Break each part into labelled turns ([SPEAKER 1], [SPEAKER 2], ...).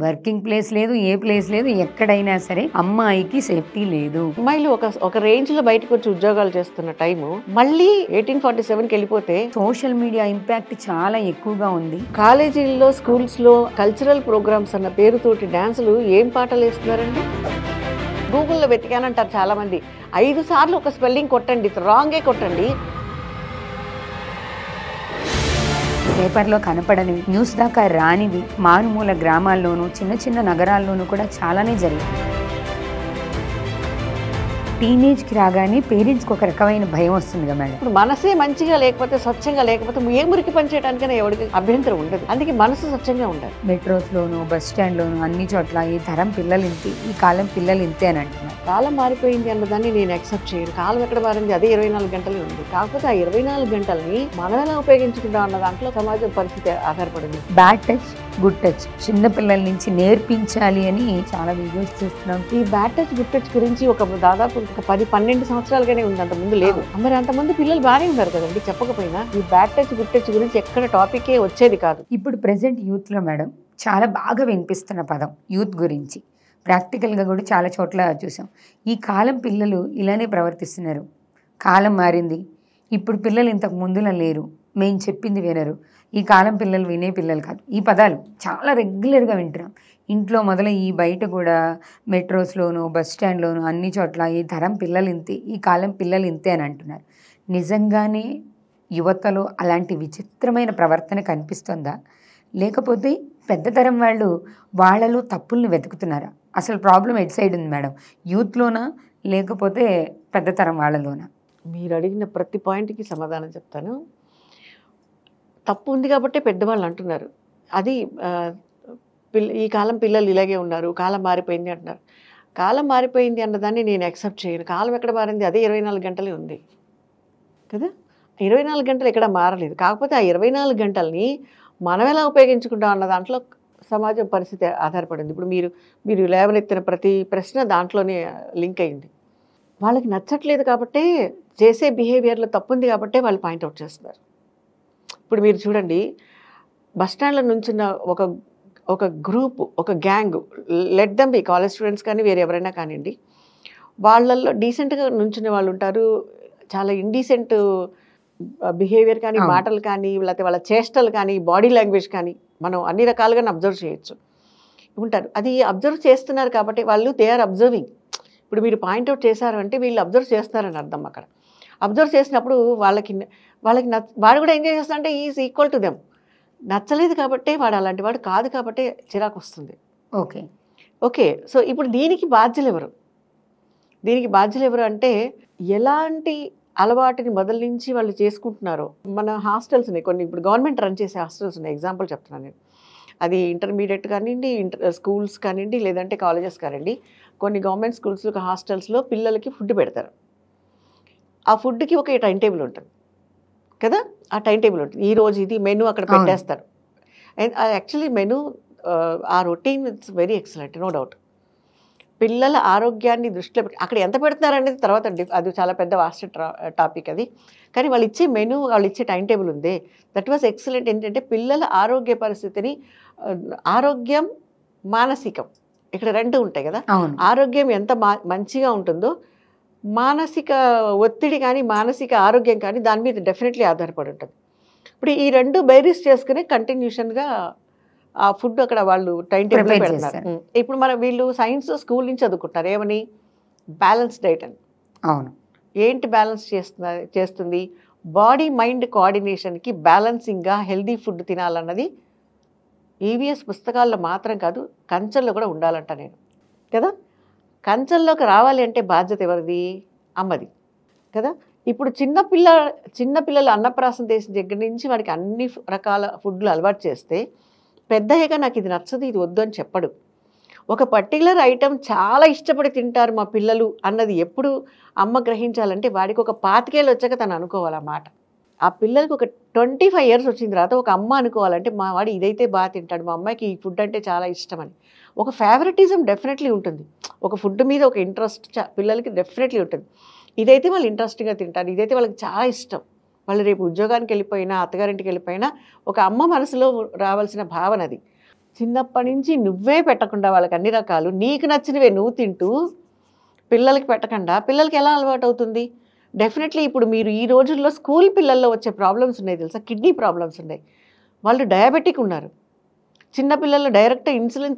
[SPEAKER 1] Working place లేదు, ఏ place లేదు, ఎక్కడైనా సరే అమ్మాయికి సేఫ్టీ లేదు.
[SPEAKER 2] అమ్మాయిలు ఒక రేంజ్ లో బయటకు వచ్చి ఉద్యోగాలు చేస్తున్న టైము మళ్ళీ 1847కి వెళ్ళిపోతే
[SPEAKER 1] సోషల్ మీడియా ఇంపాక్ట్ చాలా ఎక్కువగా ఉంది.
[SPEAKER 2] కాలేజీల్లో స్కూల్స్ లో కల్చరల్ ప్రోగ్రామ్స్ అన్న పేరుతోటి డాన్సులు ఏం పాటలు వేస్తున్నారండి? గూగుల్లో వెతికానంటారు చాలా మంది. 5 సార్లు ఒక స్పెల్లింగ్ కొట్టండి, రాంగే కొట్టండి.
[SPEAKER 1] పేపర్లో కనపడనివి, న్యూస్ దాకా రానివి మారుమూల గ్రామాల్లోనూ చిన్న చిన్న నగరాల్లోనూ కూడా చాలానే జరిగింది. టీనేజ్కి రాగానే పేరెంట్స్కి ఒక రకమైన భయం వస్తుంది కదా మేడం.
[SPEAKER 2] ఇప్పుడు మనసే మంచిగా లేకపోతే, స్వచ్ఛంగా లేకపోతే ఏ మురికి పని చేయడానికైనా ఎవరికి అభ్యంతరం ఉండదు. అందుకే మనసు స్వచ్ఛంగా ఉండాలి.
[SPEAKER 1] మెట్రోస్లోను, బస్ స్టాండ్లోను అన్ని చోట్ల ఈ తరం పిల్లలు ఇంతే, ఈ కాలం పిల్లలు ఇంతే అని అంటున్నారు.
[SPEAKER 2] కాలం మారిపోయింది అన్నదాన్ని నేను యాక్సెప్ట్ చేయను. కాలం ఎక్కడ మారింది? అదే 24 గంటలు ఉంది. కాకపోతే ఆ 24 గంటల్ని మనం ఎలా ఉపయోగించుకుంటాం అన్న దాంట్లో సమాజం పరిస్థితి ఆధారపడింది.
[SPEAKER 1] బ్యాడ్ టచ్, గుడ్ టచ్ చిన్న పిల్లల నుంచి నేర్పించాలి అని చాలా వీడియోస్ చూస్తున్నాం.
[SPEAKER 2] ఈ బ్యాడ్ టచ్, గుడ్ టచ్ గురించి దాదాపు 10-12 సంవత్సరాలుగానే ఉంది, అంత ముందు లేదు. మరి అంతమంది పిల్లలు బాగానే ఉన్నారు కదండి. చెప్పకపోయినా ఈ బ్యాడ్ టచ్, గుడ్ టచ్ గురించి ఎక్కడ టాపికే వచ్చేది కాదు.
[SPEAKER 1] ఇప్పుడు ప్రెసెంట్ యూత్లో మేడం చాలా బాగా వినిపిస్తున్న పదం యూత్ గురించి. ప్రాక్టికల్గా కూడా చాలా చోట్ల చూసాం. ఈ కాలం పిల్లలు ఇలానే ప్రవర్తిస్తున్నారు. కాలం మారింది, ఇప్పుడు పిల్లలు ఇంతకు ముందులా లేరు, మేము చెప్పింది వినరు, ఈ కాలం పిల్లలు వినే పిల్లలు కాదు. ఈ పదాలు చాలా రెగ్యులర్గా వింటున్నాం. ఇంట్లో మొదలై ఈ బయట కూడా మెట్రోస్లోను, బస్ స్టాండ్లోను అన్ని చోట్ల ఈ తరం పిల్లలు ఇంతే, ఈ కాలం పిల్లలు ఇంతే అని అంటున్నారు. నిజంగానే యువతలో అలాంటి విచిత్రమైన ప్రవర్తన కనిపిస్తుందా, లేకపోతే పెద్ద తరం వాళ్ళు వాళ్ళలో తప్పుల్ని వెతుకుతున్నారా? అసలు ప్రాబ్లం ఎట్ సైడ్ ఉంది మేడం, యూత్లోనా లేకపోతే పెద్ద తరం వాళ్ళలోనా?
[SPEAKER 2] మీరు అడిగిన ప్రతి పాయింట్కి సమాధానం చెప్తాను. తప్పు ఉంది కాబట్టే పెద్దవాళ్ళు అంటున్నారు. అది ఈ కాలం పిల్లలు ఇలాగే ఉన్నారు, కాలం మారిపోయింది అంటున్నారు. కాలం మారిపోయింది అన్నదాన్ని నేను యాక్సెప్ట్ చేయను. కాలం ఎక్కడ మారింది? అదే 24 గంటలే ఉంది కదా. 24 గంటలు ఎక్కడ మారలేదు. కాకపోతే ఆ 24 గంటల్ని మనం ఎలా ఉపయోగించుకుంటాం అన్న దాంట్లో సమాజం పరిస్థితి ఆధారపడింది. ఇప్పుడు మీరు లేవనెత్తిన ప్రతి ప్రశ్న దాంట్లోనే లింక్ అయింది. వాళ్ళకి నచ్చట్లేదు కాబట్టే, చేసే బిహేవియర్లో తప్పుంది కాబట్టే వాళ్ళు పాయింట్అవుట్ చేస్తున్నారు. ఇప్పుడు మీరు చూడండి, బస్టాండ్లో నుంచిన ఒక గ్రూప్, ఒక gang, let them be college students కానీ వేరే ఎవరైనా కానివ్వండి, వాళ్ళల్లో డీసెంట్గా నుంచునే వాళ్ళు ఉంటారు. చాలా ఇండీసెంట్ బిహేవియర్ కానీ, మాటలు కానీ, లేకపోతే వాళ్ళ చేష్టలు కానీ, బాడీ లాంగ్వేజ్ కానీ మనం అన్ని రకాలుగా అబ్జర్వ్ చేయొచ్చు ఉంటారు. అది అబ్జర్వ్ చేస్తున్నారు కాబట్టి వాళ్ళు దే ఆర్ అబ్జర్వింగ్. ఇప్పుడు మీరు పాయింట్అవుట్ చేశారు అంటే వీళ్ళు అబ్జర్వ్ చేస్తారని అర్థం. అక్కడ అబ్జర్వ్ చేసినప్పుడు వాడు కూడా ఎంజాయ్ చేస్తా అంటే ఈజ్ ఈక్వల్ టు దెమ్. నచ్చలేదు కాబట్టి వాడు అలాంటి వాడు కాదు కాబట్టి చిరాకు వస్తుంది. ఓకే. సో ఇప్పుడు దీనికి బాధ్యులు ఎవరు అంటే, ఎలాంటి అలవాటుని మొదలు నుంచి వాళ్ళు చేసుకుంటున్నారో. మన హాస్టల్స్ ఉన్నాయి కొన్ని, ఇప్పుడు గవర్నమెంట్ రన్ చేసే హాస్టల్స్ ఉన్నాయి. ఎగ్జాంపుల్ చెప్తున్నాను నేను. అది ఇంటర్మీడియట్ కానివ్వండి, స్కూల్స్ కానివ్వండి, లేదంటే కాలేజెస్ కానివ్వండి. కొన్ని గవర్నమెంట్ స్కూల్స్లో, హాస్టల్స్లో పిల్లలకి ఫుడ్ పెడతారు. ఆ ఫుడ్కి ఒక టైం టేబుల్ ఉంటుంది కదా. ఆ టైం టేబుల్ ఉంటుంది. ఈరోజు ఇది మెనూ అక్కడ పెట్టేస్తారు. అండ్ యాక్చువల్లీ మెనూ, ఆ routine it's very excellent, no doubt. పిల్లల ఆరోగ్యాన్ని దృష్టిలో పెట్టి అక్కడ ఎంత పెడుతున్నారనేది తర్వాత, అది చాలా పెద్ద వాస్ట్ టాపిక్ అది. కానీ వాళ్ళు ఇచ్చే మెనూ, వాళ్ళు ఇచ్చే టైం టేబుల్ ఉంది, దట్ వాజ్ ఎక్సలెంట్. ఏంటంటే పిల్లల ఆరోగ్య పరిస్థితిని, ఆరోగ్యం, మానసికం, ఇక్కడ 2 ఉంటాయి కదా. ఆరోగ్యం ఎంత మంచిగా ఉంటుందో మానసిక ఒత్తిడి కానీ, మానసిక ఆరోగ్యం కానీ దాని మీద డెఫినెట్లీ ఆధారపడి ఉంటుంది. ఇప్పుడు ఈ 2 బైరీస్ చేసుకుని కంటిన్యూషన్గా ఆ ఫుడ్ అక్కడ వాళ్ళు టైం టేబుల్ పెడతారు. ఇప్పుడు వీళ్ళు సైన్స్ స్కూల్ నుంచి చదువుకుంటారు. ఏమని? బ్యాలెన్స్ డైట్ అని. ఏంటి బ్యాలెన్స్ చేస్తుంది? బాడీ మైండ్ కోఆర్డినేషన్కి బ్యాలెన్సింగ్గా హెల్దీ ఫుడ్ తినాలన్నది ఈవీఎస్ పుస్తకాల్లో మాత్రం కాదు, కంచెల్లో కూడా ఉండాలంట నేను కదా. కంచెల్లోకి రావాలి అంటే బాధ్యత ఎవరిది? అమ్మది కదా. ఇప్పుడు చిన్నపిల్లలు అన్నప్రాసం చేసిన దగ్గర నుంచి వాడికి అన్ని రకాల ఫుడ్లు అలవాటు చేస్తే, పెద్దయ్యగా నాకు ఇది నచ్చదు, ఇది వద్దు అని చెప్పడు. ఒక పర్టికులర్ ఐటెం చాలా ఇష్టపడి తింటారు మా పిల్లలు అన్నది ఎప్పుడు అమ్మ గ్రహించాలంటే, వాడికి ఒక 25 ఏళ్ళు వచ్చాక తను అనుకోవాలి ఆ మాట. ఆ పిల్లలకి ఒక 25 ఇయర్స్ వచ్చిన తర్వాత ఒక అమ్మ అనుకోవాలంటే, మా వాడు ఇదైతే బాగా తింటాడు, మా అమ్మాయికి ఈ ఫుడ్ అంటే చాలా ఇష్టం అని. ఒక ఫేవరెటిజం డెఫినెట్లీ ఉంటుంది. ఒక ఫుడ్ మీద ఒక ఇంట్రెస్ట్ పిల్లలకి డెఫినెట్లీ ఉంటుంది. ఇదైతే వాళ్ళు ఇంట్రెస్ట్గా తింటారు, ఇదైతే వాళ్ళకి చాలా ఇష్టం. వాళ్ళు రేపు ఉద్యోగానికి వెళ్ళిపోయినా, అత్తగారింటికి వెళ్ళిపోయినా ఒక అమ్మ మనసులో రావాల్సిన భావన అది. చిన్నప్పటి నుంచి నువ్వే పెట్టకుండా వాళ్ళకి అన్ని రకాలు నీకు నచ్చినవే నువ్వు తింటూ పిల్లలకి పెట్టకుండా పిల్లలకి ఎలా అలవాటు అవుతుంది? డెఫినెట్లీ ఇప్పుడు మీరు ఈ రోజుల్లో స్కూల్ పిల్లల్లో వచ్చే ప్రాబ్లమ్స్ ఉన్నాయి తెలుసా, కిడ్నీ ప్రాబ్లమ్స్ ఉన్నాయి. వాళ్ళు డయాబెటిక్ ఉన్నారు. చిన్నపిల్లలు డైరెక్ట్ ఇన్సులిన్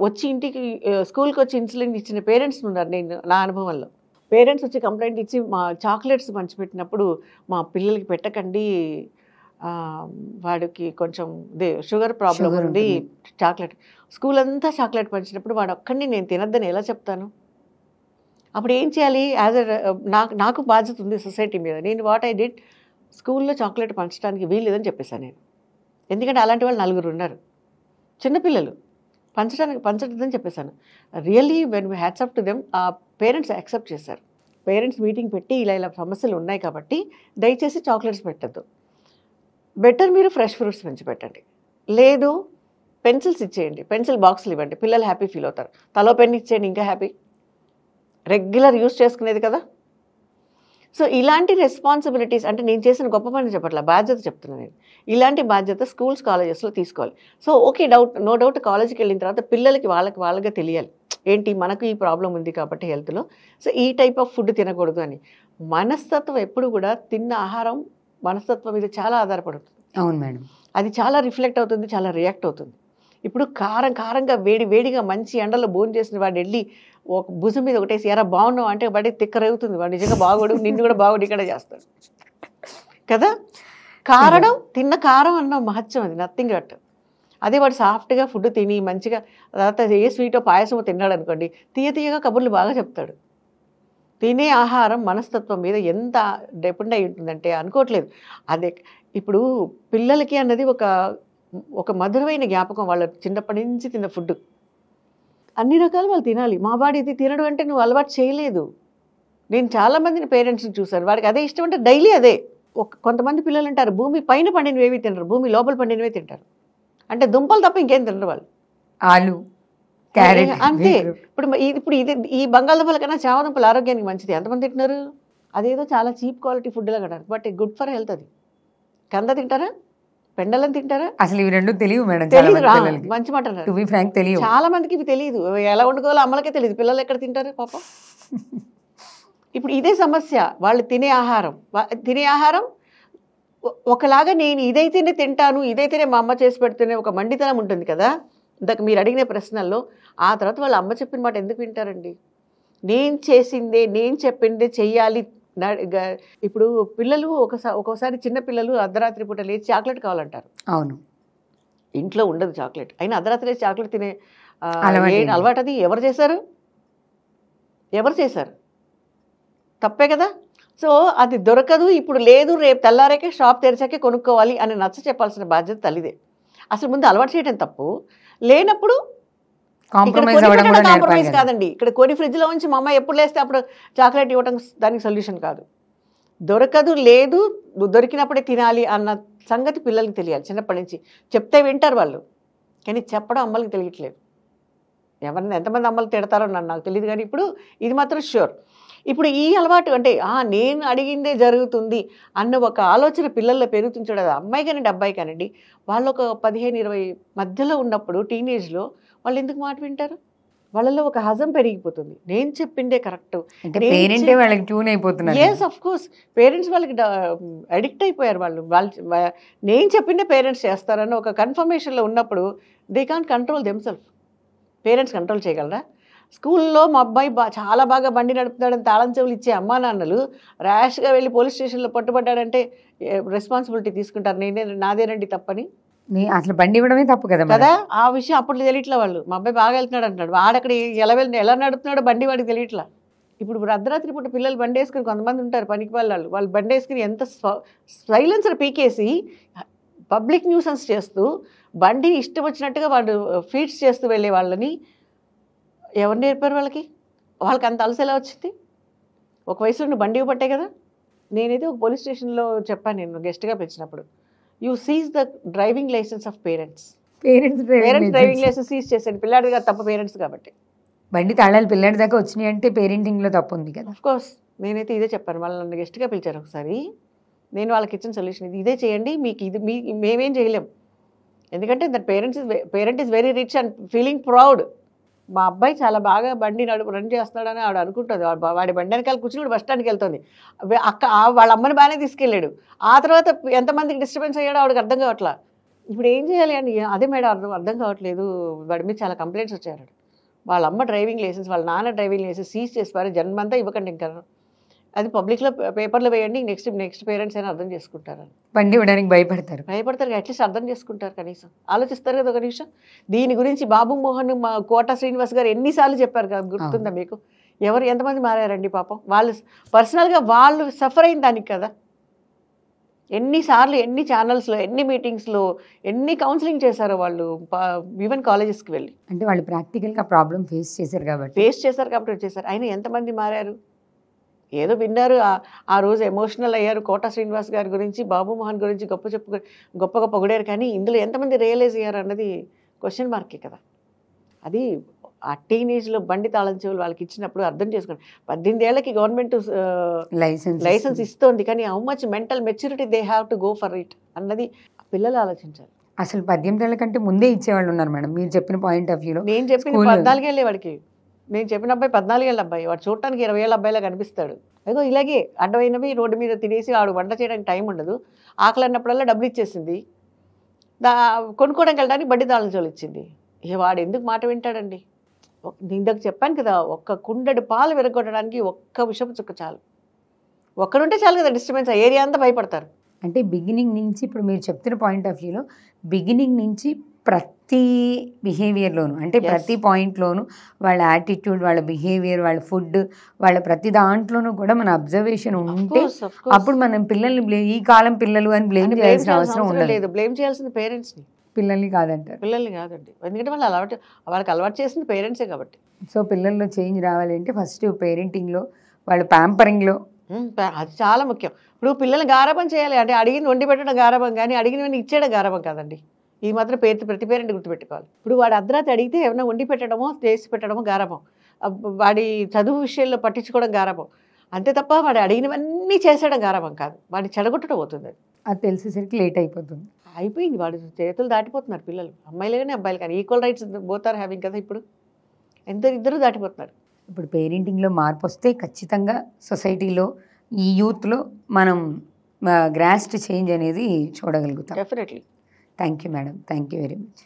[SPEAKER 2] వచ్చి ఇంటికి స్కూల్కి వచ్చి ఇన్సులిన్ ఇచ్చిన పేరెంట్స్ ఉన్నారు నేను నా అనుభవంలో. పేరెంట్స్ వచ్చి కంప్లైంట్ ఇచ్చి మా చాక్లెట్స్ పంచిపెట్టినప్పుడు మా పిల్లలకి పెట్టకండి, వాడికి కొంచెం షుగర్ ప్రాబ్లం ఉంది, చాక్లెట్ స్కూల్ అంతా చాక్లెట్ పంచినప్పుడు వాడు ఒక్కడిని నేను తినద్దని ఎలా చెప్తాను? అప్పుడు ఏం చేయాలి? నాకు బాధ్యత ఉంది సొసైటీ మీద. నేను వాట్ ఐ డిడ్, స్కూల్లో చాక్లెట్ పంచడానికి వీల్లేదని చెప్పేశాను నేను. ఎందుకంటే అలాంటి వాళ్ళు 4 ఉన్నారు చిన్నపిల్లలు, పంచలేదని చెప్పేశాను. Really when we hats up to them, ఆ పేరెంట్స్ యాక్సెప్ట్ చేశారు. పేరెంట్స్ మీటింగ్ పెట్టి ఇలా సమస్యలు ఉన్నాయి కాబట్టి దయచేసి చాక్లెట్స్ పెట్టద్దు, బెటర్ మీరు ఫ్రెష్ ఫ్రూట్స్ పెంచి పెట్టండి, లేదు పెన్సిల్స్ ఇచ్చేయండి, పెన్సిల్ బాక్సులు ఇవ్వండి, పిల్లలు హ్యాపీ ఫీల్ అవుతారు. తలో పెన్ ఇచ్చేయండి, ఇంకా హ్యాపీ, రెగ్యులర్ యూస్ చేసుకునేది కదా. సో ఇలాంటి రెస్పాన్సిబిలిటీస్, అంటే నేను చేసిన గొప్ప పని చెప్పట్లా, బాధ్యత చెప్తున్నాను నేను. ఇలాంటి బాధ్యత స్కూల్స్ కాలేజెస్లో తీసుకోవాలి. సో ఓకే, నో డౌట్ కాలేజీకి వెళ్ళిన తర్వాత పిల్లలకి వాళ్ళగా తెలియాలి ఏంటి మనకు ఈ ప్రాబ్లం ఉంది కాబట్టి హెల్త్లో, సో ఈ టైప్ ఆఫ్ ఫుడ్ తినకూడదు అని. మనస్తత్వం ఎప్పుడు కూడా తిన్న ఆహారం మనస్తత్వం మీద చాలా ఆధారపడుతుంది.
[SPEAKER 1] అవును మేడం.
[SPEAKER 2] అది చాలా రిఫ్లెక్ట్ అవుతుంది, చాలా రియాక్ట్ అవుతుంది. ఇప్పుడు కారంగా వేడిగా మంచి ఎండలో భోజనం చేసిన వాడు వెళ్ళి ఒక భుజం మీద ఒకటేసి ఎరా బాగున్నావు అంటే వాడి తిక్కరేగుతుంది, వాడు నిజంగా బాగోడు, నిన్ను కూడా బాగోడు ఇక్కడ చేస్తాడు కదా. కారణం తిన్న కారం అన్న మహత్యం, అది నథింగ్ బట్. అదే వాడు సాఫ్ట్గా ఫుడ్ తిని మంచిగా తర్వాత ఏ స్వీటో పాయసమో తిన్నాడు అనుకోండి, తీయగా కబుర్లు బాగా చెప్తాడు. తినే ఆహారం మనస్తత్వం మీద ఎంత డిపెండ్ అయి ఉంటుందంటే అనుకోవట్లేదు. అదే ఇప్పుడు పిల్లలకి అన్నది ఒక మధురమైన జ్ఞాపకం, వాళ్ళ చిన్నప్పటి నుంచి తిన్న ఫుడ్ అన్ని రకాలు వాళ్ళు తినాలి. మా వాడు ఇది తినడు అంటే నువ్వు అలవాటు చేయలేదు. నేను చాలామందిని పేరెంట్స్ని చూశాను, వాడికి అదే ఇష్టం అంటే డైలీ అదే. కొంతమంది పిల్లలు అంటారు భూమి పైన పండినవేవి తినరు, భూమి లోపల పండినవే తింటారు. అంటే దుంపలు తప్ప ఇంకేం తినరు వాళ్ళు.
[SPEAKER 1] ఆలు, క్యారెట్
[SPEAKER 2] అంతే. ఇప్పుడు ఈ బంగాళదుంపల కన్నా చామదుంపలు ఆరోగ్యానికి మంచిది, ఎంతమంది తింటున్నారు? అదేదో చాలా చీప్ క్వాలిటీ ఫుడ్లా కదా, బట్ గుడ్ ఫర్ హెల్త్. అది కంద తింటారా, పెండలని తింటారా?
[SPEAKER 1] అసలు ఇవి రెండు తెలియదు మేడం,
[SPEAKER 2] మంచి మాట.
[SPEAKER 1] తెలియదు
[SPEAKER 2] చాలా మందికి ఇవి తెలియదు, ఎలా వండుకోవాలో అమ్మలకే తెలియదు, పిల్లలు ఎక్కడ తింటారు పాపం. ఇప్పుడు ఇదే సమస్య, వాళ్ళు తినే ఆహారం ఒకలాగా నేను ఇదైతేనే తింటాను, ఇదైతేనే మా అమ్మ చేసి పెడితేనే ఒక మండితనం ఉంటుంది కదా. ఇందాక మీరు అడిగిన ప్రశ్నల్లో ఆ తర్వాత వాళ్ళ అమ్మ చెప్పిన మాట ఎందుకు వింటారండి? నేను చేసిందే, నేను చెప్పిందే చెయ్యాలి. ఇప్పుడు పిల్లలు ఒక్కోసారి చిన్న పిల్లలు అర్ధరాత్రి పూట లేచి చాక్లెట్ కావాలంటారు.
[SPEAKER 1] అవును,
[SPEAKER 2] ఇంట్లో ఉండదు చాక్లెట్, అయినా అర్ధరాత్రి లేచి చాక్లెట్ తినే అలవాటు. అది ఎవరు చేశారు? తప్పే కదా. సో అది దొరకదు, ఇప్పుడు లేదు, రేపు తెల్లారేకే షాప్ తెరిచాకే కొనుక్కోవాలి అని నచ్చ చెప్పాల్సిన బాధ్యత తల్లిదే. అసలు ముందు అలవాటు చేయడం తప్పు. లేనప్పుడు కాంప్రమైజ్ కాదండి. ఇక్కడ కొని ఫ్రిడ్జ్లో ఉంచి మా అమ్మ ఎప్పుడు లేస్తే అప్పుడు చాక్లెట్ ఇవ్వడం దానికి సొల్యూషన్ కాదు. దొరకదు, లేదు, దొరికినప్పుడే తినాలి అన్న సంగతి పిల్లలకి తెలియాలి. చిన్నప్పటి నుంచి చెప్తే వింటారు వాళ్ళు, కానీ చెప్పడం అమ్మలకి తెలియట్లేదు. ఎంతమంది అమ్మలు తిడతారో నాకు తెలియదు, కానీ ఇప్పుడు ఇది మాత్రం ష్యూర్. ఇప్పుడు ఈ అలవాటు అంటే నేను అడిగిందే జరుగుతుంది అన్న ఒక ఆలోచన పిల్లల్లో పెరుగుతుంది చూడదు. అమ్మాయి కానివ్వండి, అబ్బాయి కానివ్వండి, వాళ్ళు ఒక 15-20 మధ్యలో ఉన్నప్పుడు టీనేజ్లో వాళ్ళు ఎందుకు మాట వింటారు? వాళ్ళలో ఒక హజం పెరిగిపోతుంది, నేను చెప్పిందే correct. Yes, of course parents వాళ్ళకి అడిక్ట్ అయిపోయారు. వాళ్ళు నేను చెప్పిందే పేరెంట్స్ చేస్తారన్న ఒక కన్ఫర్మేషన్లో ఉన్నప్పుడు they can't control themselves. Parents control చేయగలరా? స్కూల్లో మా అబ్బాయి చాలా బాగా బండి నడుపుతాడని తాళం చెవులు ఇచ్చే అమ్మా నాన్నలు ర్యాష్గా వెళ్ళి పోలీస్ స్టేషన్లో పట్టుబడ్డాడంటే రెస్పాన్సిబిలిటీ తీసుకుంటారు. నాదేనండి తప్పని.
[SPEAKER 1] అసలు బండి ఇవ్వడమే తప్పు కదా.
[SPEAKER 2] ఆ విషయం అప్పుడు తెలియట్లా వాళ్ళు. మా అబ్బాయి బాగా వెళ్తున్నాడు అంటున్నాడు, వాడక్కడ ఎలా నడుపుతున్నాడో బండి వాడికి తెలియట్లా. ఇప్పుడు అర్ధరాత్రి పూట పిల్లలు బండి వేసుకుని కొంతమంది ఉంటారు పనికి వాళ్ళు బండి వేసుకుని ఎంత సైలెన్సర్ పీకేసి పబ్లిక్ న్యూసెన్స్ చేస్తూ బండిని ఇష్టం వచ్చినట్టుగా వాడు ఫీడ్స్ చేస్తూ వెళ్ళే వాళ్ళని ఎవరు నేర్పారు వాళ్ళకి అంత అలస ఎలా వచ్చింది? ఒక వయసులో నువ్వు బండి ఇవ్వబట్టే కదా. నేనైతే ఒక పోలీస్ స్టేషన్లో చెప్పాను, నేను గెస్ట్గా పిలిచినప్పుడు, you seize the driving licence of parents driving licence seize చేశాను. పిల్లాడి గారు తప్ప, పేరెంట్స్ కాబట్టి.
[SPEAKER 1] బండి తాళాలు పిల్లాడి దాకా వచ్చినాయి అంటే పేరెంటింగ్లో తప్పు ఉంది కదా.
[SPEAKER 2] ఆఫ్ కోర్స్ నేనైతే ఇదే చెప్పాను. వాళ్ళు నన్ను గెస్ట్గా పిలిచారు ఒకసారి, నేను వాళ్ళకి ఇచ్చిన సొల్యూషన్ ఇదే చేయండి, మీకు ఇది మేమేం చేయలేం, ఎందుకంటే that parent is very rich and feeling proud. మా అబ్బాయి చాలా బాగా బండి రన్ చేస్తాడని ఆవిడ అనుకుంటుంది. వాడి బండి వెనకాల కూర్చుని బస్ స్టాండ్కి వెళ్తుంది. వాళ్ళ అమ్మని బాగానే తీసుకెళ్ళాడు. ఆ తర్వాత ఎంతమందికి డిస్టర్బెన్స్ అయ్యాడో ఆవిడకి అర్థం కావట్లా. ఇప్పుడు ఏం చేయాలి అని, అదే మేడం అర్థం కావట్లేదు, వాడి మీద చాలా కంప్లైంట్స్ వచ్చారు. వాళ్ళ అమ్మ డ్రైవింగ్ లైసెన్స్, వాళ్ళ నాన్న డ్రైవింగ్ లైసెన్స్ సీజ్ చేసి జన్మంతా ఇవ్వకండి, ఇంకా అది పబ్లిక్లో పేపర్లో వేయండి, నెక్స్ట్ పేరెంట్స్ అయినా అర్థం చేసుకుంటారు.
[SPEAKER 1] బండి ఇవ్వడానికి భయపడతారు.
[SPEAKER 2] అట్లీస్ట్ అర్థం చేసుకుంటారు, కనీసం ఆలోచిస్తారు కదా ఒక నిమిషం. దీని గురించి బాబు మోహన్, మా కోట శ్రీనివాస్ గారు ఎన్నిసార్లు చెప్పారు కదా, గుర్తుందా మీకు? ఎంతమంది మారారండి పాపం. వాళ్ళు పర్సనల్గా వాళ్ళు సఫర్ అయిన దానికి కదా. ఎన్నిసార్లు, ఎన్ని ఛానల్స్లో, ఎన్ని మీటింగ్స్లో, ఎన్ని కౌన్సిలింగ్ చేశారో వాళ్ళు, ఈవెన్ కాలేజెస్కి వెళ్ళి.
[SPEAKER 1] అంటే వాళ్ళు ప్రాక్టికల్గా ప్రాబ్లం ఫేస్ చేశారు కాబట్టి
[SPEAKER 2] చేశారు. అయినా ఎంతమంది మారారు? ఏదో విన్నారు, ఆ రోజు ఎమోషనల్ అయ్యారు. కోట శ్రీనివాస్ గారి గురించి, బాబు మోహన్ గురించి గొప్పగా పొగిడారు. కానీ ఇందులో ఎంతమంది రియలైజ్ అయ్యారు అన్నది క్వశ్చన్ మార్కే కదా. అది ఆ టీనేజ్లో బండి తాళం చెవులు వాళ్ళకి ఇచ్చినప్పుడు అర్థం చేసుకోండి. 18 ఏళ్ళకి గవర్నమెంట్ లైసెన్స్ ఇస్తోంది, కానీ how much mental maturity they have to go for it అన్నది పిల్లలు ఆలోచించాలి.
[SPEAKER 1] అసలు 18 ఏళ్ళ కంటే ముందే ఇచ్చేవాళ్ళు ఉన్నారు మేడం, మీరు చెప్పిన పాయింట్ ఆఫ్ వ్యూలో.
[SPEAKER 2] నేను చెప్పిన 14 ఏళ్ళే వాడికి. నేను చెప్పిన అబ్బాయి 14 ఏళ్ళ అబ్బాయి. వాడు చూడటానికి 20 ఏళ్ళ అబ్బాయిలా కనిపిస్తాడు. అదిగో ఇలాగే అడ్డమైనవి రోడ్డు మీద తినేసి వాడు వంట చేయడానికి టైం ఉండదు. ఆకలి అన్నప్పుడల్లా డబ్బులు ఇచ్చేసింది, కొనుక్కోవడానికి వెళ్ళడానికి బండి తాళం చెవులు ఇచ్చింది. వాడు ఎందుకు మాట వింటాడండి? ఇందాక చెప్పాను కదా, ఒక్క కుండెడు పాలు విరగొట్టడానికి ఒక్క విషపు చుక్క చాలు. ఒక్కడుంటే చాలు కదా, డిస్టర్బెన్స్ ఏరియా అంతా భయపడతారు.
[SPEAKER 1] అంటే బిగినింగ్ నుంచి, ఇప్పుడు మీరు చెప్తున్న పాయింట్ ఆఫ్ వ్యూలో బిగినింగ్ నుంచి ప్రతి బిహేవియర్లోను, అంటే ప్రతి పాయింట్లోనూ వాళ్ళ యాటిట్యూడ్, వాళ్ళ బిహేవియర్, వాళ్ళ ఫుడ్, వాళ్ళ ప్రతి దాంట్లోనూ కూడా మన అబ్జర్వేషన్ ఉంటే అప్పుడు మనం పిల్లల్ని ఈ కాలం పిల్లలు అని బ్లేమ్ చేయాల్సిన అవసరం ఉండదు.
[SPEAKER 2] బ్లేమ్ చేయాల్సిన పేరెంట్స్ని,
[SPEAKER 1] పిల్లల్ని కాదంటారు.
[SPEAKER 2] పిల్లల్ని కాదండి, ఎందుకంటే వాళ్ళకి అలవాటు చేసింది పేరెంట్సే కాబట్టి.
[SPEAKER 1] సో పిల్లల్లో చేంజ్ రావాలంటే ఫస్ట్ పేరెంటింగ్లో, వాళ్ళ ప్యాంపరింగ్లో
[SPEAKER 2] అది చాలా ముఖ్యం. ఇప్పుడు పిల్లల్ని గారాబం చేయాలి అంటే అడిగిన వండి పెట్టడం గారాబం, కానీ అడిగినవన్నీ ఇచ్చేయడం గారాబం కాదండి. ఈ మాత్రం ప్రతి పేరెంట్ గుర్తుపెట్టుకోవాలి. ఇప్పుడు వాడు అర్ధరాత్రి అడిగితే ఏమైనా వండి పెట్టడమో చేసి పెట్టడమో గారాబం, వాడి చదువు విషయంలో పట్టించుకోవడం గారాబం, అంతే తప్ప వాడు అడిగినవన్నీ చేసేయడం గారాబం కాదు. వాడిని చెడగొట్టడం అవుతుంది.
[SPEAKER 1] అది తెలిసేసరికి లేట్ అయిపోయింది.
[SPEAKER 2] వాడి చేతులు దాటిపోతున్నారు పిల్లలు, అమ్మాయిలు కానీ అబ్బాయిలు కానీ. Equal rights both are having కదా ఇప్పుడు, ఇద్దరు దాటిపోతున్నారు.
[SPEAKER 1] ఇప్పుడు పేరెంటింగ్లో మార్పు వస్తే ఖచ్చితంగా సొసైటీలో, ఈ యూత్లో మనం గ్రాస్ట్ చేంజ్ అనేది చూడగలుగుతాం.
[SPEAKER 2] Definitely.
[SPEAKER 1] Thank you madam, thank you very much.